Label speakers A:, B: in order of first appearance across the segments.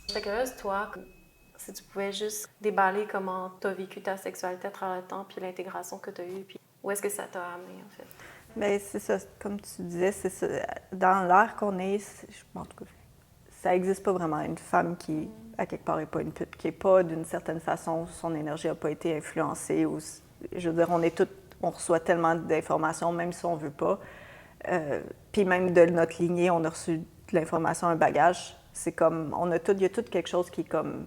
A: J'étais curieuse, toi, si tu pouvais juste déballer comment tu as vécu ta sexualité à travers le temps, puis l'intégration que tu as eue, puis où est-ce que ça t'a amené, en fait?
B: Bien, c'est ça, comme tu disais, c'est ça. Dans l'ère qu'on est, en tout cas, ça n'existe pas vraiment une femme qui, à quelque part, n'est pas une pute, qui n'est pas, d'une certaine façon, son énergie n'a pas été influencée. Ou, je veux dire, on reçoit tellement d'informations, même si on ne veut pas. Puis même de notre lignée, on a reçu de l'information, un bagage. C'est comme, il y a tout quelque chose qui est comme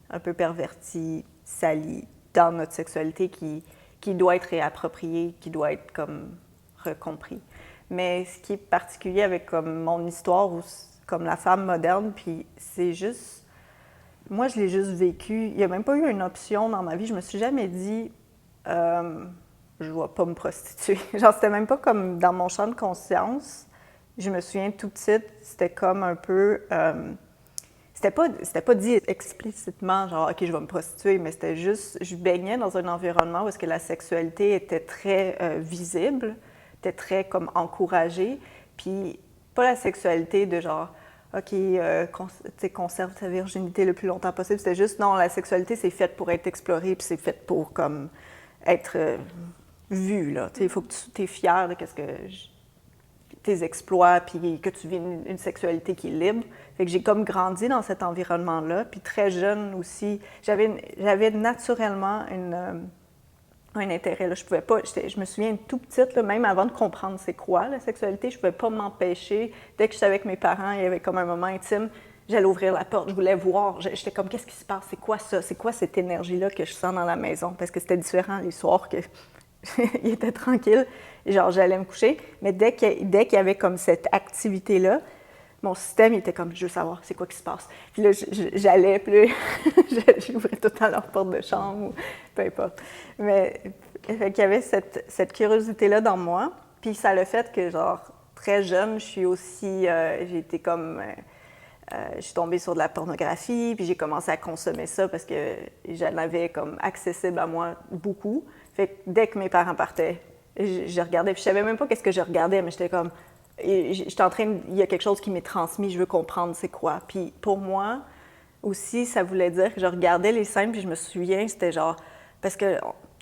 B: un peu perverti, sali dans notre sexualité qui doit être réapproprié, qui doit être comme recompris. Mais ce qui est particulier avec comme mon histoire, ou comme la femme moderne, puis c'est juste, moi je l'ai juste vécu. Il n'y a même pas eu une option dans ma vie. Je me suis jamais dit, euh, je ne vais pas me prostituer. Genre c'était même pas comme dans mon champ de conscience. Je me souviens tout petite, c'était comme un peu c'était pas dit explicitement, genre, OK, je vais me prostituer, mais c'était juste, je baignais dans un environnement où est-ce que la sexualité était très visible, était très comme encouragée, puis pas la sexualité de genre, OK, conserve ta virginité le plus longtemps possible. C'était juste, non, la sexualité, c'est faite pour être explorée, puis c'est fait pour, comme, être vue, là. Tu sais, il faut que tu es fier de qu'est-ce que tes exploits, puis que tu vis une sexualité qui est libre. Fait que j'ai comme grandi dans cet environnement-là. Puis très jeune aussi, j'avais naturellement un intérêt. Là. Je pouvais pas, je me souviens tout petite, là, même avant de comprendre c'est quoi la sexualité, je pouvais pas m'empêcher. Dès que j'étais avec mes parents, il y avait comme un moment intime, j'allais ouvrir la porte, je voulais voir. J'étais comme, qu'est-ce qui se passe? C'est quoi ça? C'est quoi cette énergie-là que je sens dans la maison? Parce que c'était différent les soirs que il était tranquille. Genre, j'allais me coucher. Mais dès qu'il y avait comme cette activité-là, mon système il était comme, je veux savoir, c'est quoi qui se passe. Puis là, j'allais, puis là, j'ouvrais tout le temps leur porte de chambre, ou peu importe. Mais fait qu'il y avait cette curiosité-là dans moi. Puis ça a le fait que, genre, très jeune, je suis aussi, j'ai été comme, je suis tombée sur de la pornographie, puis j'ai commencé à consommer ça parce que j'en avais comme accessible à moi beaucoup. Fait que dès que mes parents partaient, je regardais, puis je savais même pas qu'est-ce que je regardais, mais j'étais comme, j'étais en train, il y a quelque chose qui m'est transmis, je veux comprendre c'est quoi. Puis pour moi aussi, ça voulait dire que je regardais les scènes, puis je me souviens, c'était genre, parce que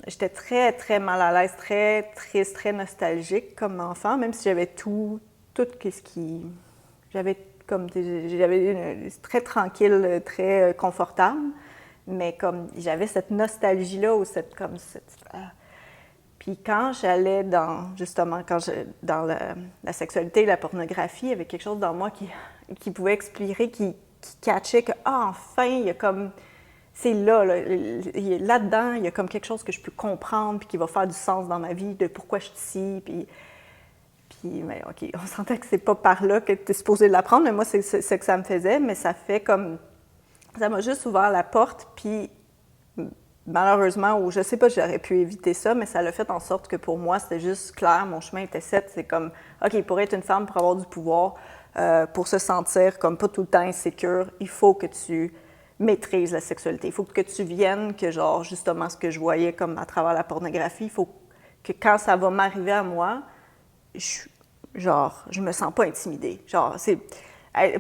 B: j'étais très, très mal à l'aise, très triste, très nostalgique comme enfant, même si j'avais tout ce qui, j'avais très tranquille, très confortable, mais comme j'avais cette nostalgie-là ou puis quand j'allais dans la sexualité et la pornographie, il y avait quelque chose dans moi qui pouvait expliquer, qui catchait que, ah, enfin, il y a comme, c'est là-dedans, il y a comme quelque chose que je peux comprendre, puis qui va faire du sens dans ma vie, de pourquoi je suis ici, puis mais OK, on s'entend que c'est pas par là que tu es supposé l'apprendre, mais moi, c'est ce que ça me faisait, mais ça fait comme, ça m'a juste ouvert la porte, puis malheureusement, ou je sais pas, j'aurais pu éviter ça, mais ça l'a fait en sorte que pour moi, c'était juste clair, mon chemin était set. C'est comme, OK, pour être une femme, pour avoir du pouvoir, pour se sentir comme pas tout le temps insécure, il faut que tu maîtrises la sexualité. Il faut que tu viennes, que genre, justement, ce que je voyais comme à travers la pornographie, il faut que quand ça va m'arriver à moi, je me sens pas intimidée. Genre,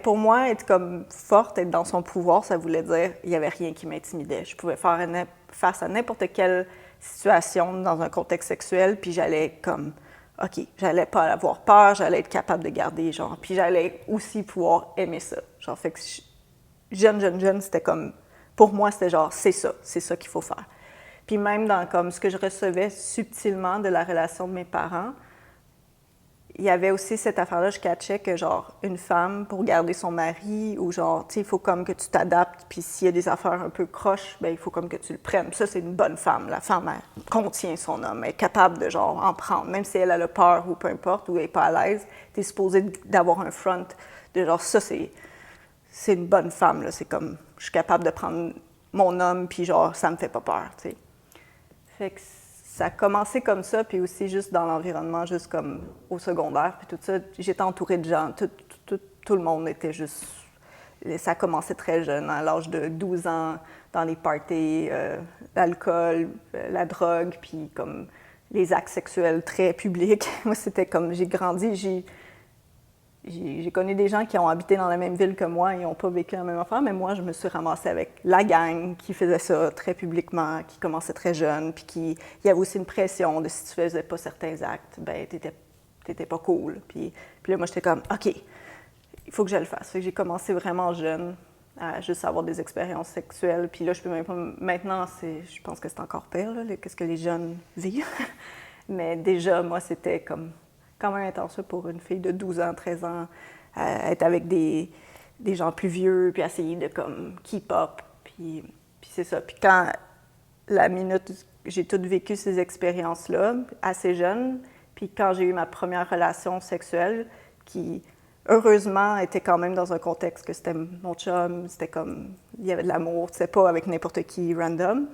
B: pour moi, être comme forte, être dans son pouvoir, ça voulait dire il n'y avait rien qui m'intimidait. Je pouvais faire face à n'importe quelle situation dans un contexte sexuel, puis j'allais comme, OK, j'allais pas avoir peur, j'allais être capable de garder, genre, puis j'allais aussi pouvoir aimer ça. Genre, fait que jeune, c'était comme, pour moi, c'était genre, c'est ça qu'il faut faire. Puis même dans comme ce que je recevais subtilement de la relation de mes parents, il y avait aussi cette affaire-là, je catchais que, genre, une femme, pour garder son mari, ou genre, tu sais, il faut comme que tu t'adaptes, puis s'il y a des affaires un peu croches, ben il faut comme que tu le prennes. Ça, c'est une bonne femme. La femme, elle contient son homme, elle est capable de, genre, en prendre. Même si elle a le peur, ou peu importe, ou elle n'est pas à l'aise, tu es supposé d'avoir un front de, genre, ça, c'est une bonne femme, là. C'est comme, je suis capable de prendre mon homme, puis genre, ça me fait pas peur, tu sais. Fait que ça a commencé comme ça, puis aussi juste dans l'environnement, juste comme au secondaire, puis tout ça. J'étais entourée de gens, tout le monde était juste... Ça a commencé très jeune, à l'âge de 12 ans, dans les parties, l'alcool, la drogue, puis comme les actes sexuels très publics. Moi, c'était comme, j'ai grandi, j'ai connu des gens qui ont habité dans la même ville que moi et n'ont pas vécu la même affaire, mais moi, je me suis ramassée avec la gang qui faisait ça très publiquement, qui commençait très jeune, puis il y avait aussi une pression de si tu faisais pas certains actes, ben t'étais pas cool. Puis là, moi, j'étais comme, OK, il faut que je le fasse. Fait que j'ai commencé vraiment jeune à juste avoir des expériences sexuelles. Puis là, je peux même pas... Maintenant, je pense que c'est encore pire, là, qu'est-ce que les jeunes vivent. Mais déjà, moi, c'était comme quand même intense pour une fille de 12 ans, 13 ans, être avec des gens plus vieux, puis essayer de comme keep up. Puis c'est ça. Puis quand la minute, j'ai toutes vécu ces expériences-là, assez jeune, puis quand j'ai eu ma première relation sexuelle, qui heureusement était quand même dans un contexte que c'était mon chum, c'était comme, il y avait de l'amour, c'était pas avec n'importe qui random.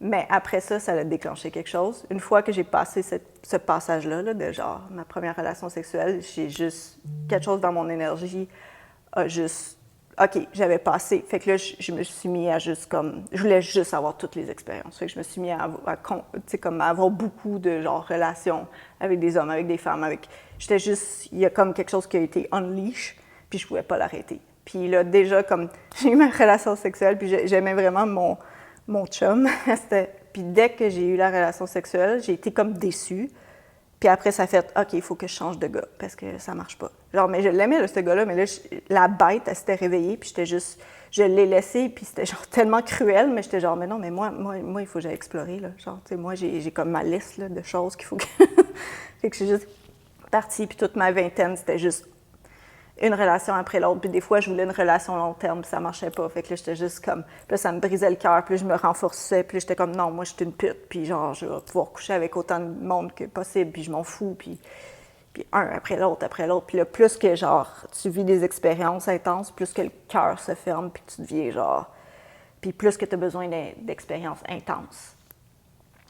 B: Mais après ça, ça a déclenché quelque chose. Une fois que j'ai passé ce passage-là, là, de genre ma première relation sexuelle, j'ai juste, quelque chose dans mon énergie a juste, OK, j'avais passé. Fait que là, je me suis mis à juste comme, je voulais juste avoir toutes les expériences. Fait que je me suis mis à comme, à avoir beaucoup de genre relations avec des hommes, avec des femmes, j'étais juste, il y a comme quelque chose qui a été unleash, puis je pouvais pas l'arrêter. Puis là, déjà, comme, j'ai eu ma relation sexuelle, puis j'aimais vraiment mon chum. Puis dès que j'ai eu la relation sexuelle, j'ai été comme déçue. Puis après, ça a fait, OK, il faut que je change de gars parce que ça marche pas. Genre, mais je l'aimais, ce gars-là, mais là, la bête, elle s'était réveillée, puis j'étais juste, je l'ai laissé, puis c'était genre tellement cruel, mais j'étais genre, mais non, mais moi, il faut que j'aille explorer, là. Genre, tu sais, moi, j'ai comme ma liste, là, de choses qu'il faut que... Fait que je suis juste partie, puis toute ma vingtaine, c'était juste une relation après l'autre. Puis des fois, je voulais une relation long terme, puis ça marchait pas. Fait que là, j'étais juste comme... Puis là, ça me brisait le cœur, puis là, je me renforçais, puis là, j'étais comme, non, moi, je suis une pute, puis genre, je vais pouvoir coucher avec autant de monde que possible, puis je m'en fous, puis un après l'autre, après l'autre. Puis là, plus que, genre, tu vis des expériences intenses, plus que le cœur se ferme, puis tu deviens, genre... Puis plus que tu as besoin d'expériences intenses.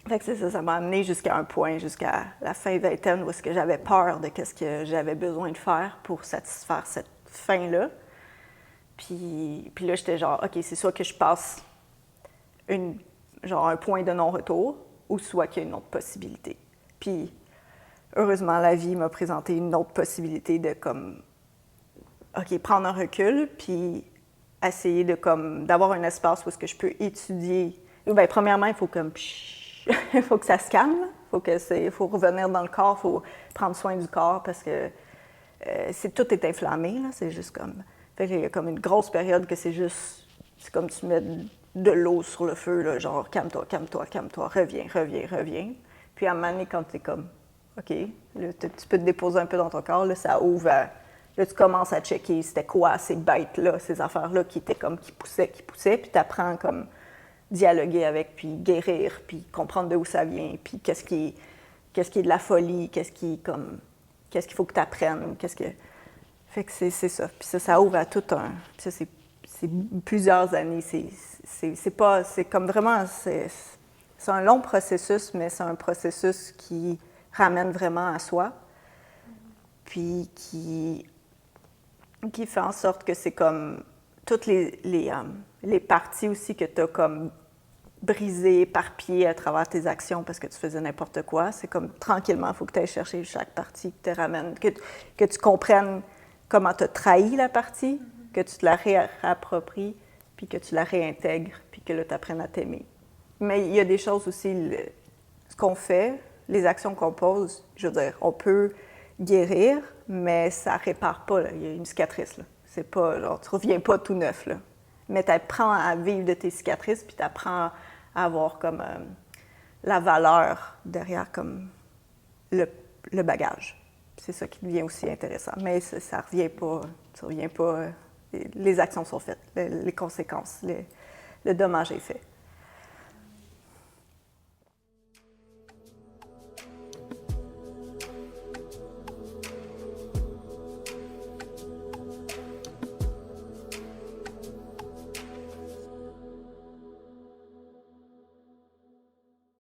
B: Fait que c'est ça, ça m'a amené jusqu'à un point, jusqu'à la fin vingtaine, où est-ce que j'avais peur de ce que j'avais besoin de faire pour satisfaire cette fin-là. Puis là, j'étais genre, OK, c'est soit que je passe un point de non-retour, ou soit qu'il y a une autre possibilité. Puis, heureusement, la vie m'a présenté une autre possibilité de, comme, OK, prendre un recul, puis essayer de, comme, d'avoir un espace où est-ce que je peux étudier. Bien, premièrement, il faut comme... Il faut que ça se calme, il faut revenir dans le corps, il faut prendre soin du corps parce que tout est inflammé, là, c'est juste comme... Fait qu'il y a comme une grosse période que c'est comme tu mets de l'eau sur le feu, là, genre calme-toi, calme-toi, calme-toi, reviens. Puis à un moment donné, quand tu es comme, OK, là, tu peux te déposer un peu dans ton corps, là, ça ouvre là, tu commences à checker c'était quoi ces bêtes-là, ces affaires-là qui poussaient, puis tu apprends comme... dialoguer avec, puis guérir, puis comprendre d'où ça vient, puis qu'est-ce qui est de la folie, qu'est-ce qu'il faut que tu apprennes, Fait que c'est ça. Puis ça ouvre à tout un... Ça, c'est plusieurs années. C'est comme vraiment... C'est un long processus, mais c'est un processus qui ramène vraiment à soi, puis qui fait en sorte que c'est comme... toutes les parties aussi que tu as comme brisées, éparpillées à travers tes actions parce que tu faisais n'importe quoi, c'est comme tranquillement, il faut que tu ailles chercher chaque partie, que tu ramènes, que tu comprennes comment tu as trahi la partie, que tu te la réappropries, puis que tu la réintègres, puis que là, tu apprennes à t'aimer. Mais il y a des choses aussi, ce qu'on fait, les actions qu'on pose, je veux dire, on peut guérir, mais ça répare pas, là. Il y a une cicatrice, là. C'est pas, genre, tu reviens pas tout neuf, là. Mais tu apprends à vivre de tes cicatrices, puis tu apprends à avoir comme la valeur derrière comme le bagage. C'est ça qui devient aussi intéressant. Mais ça revient pas, les actions sont faites, les conséquences, le dommage est fait.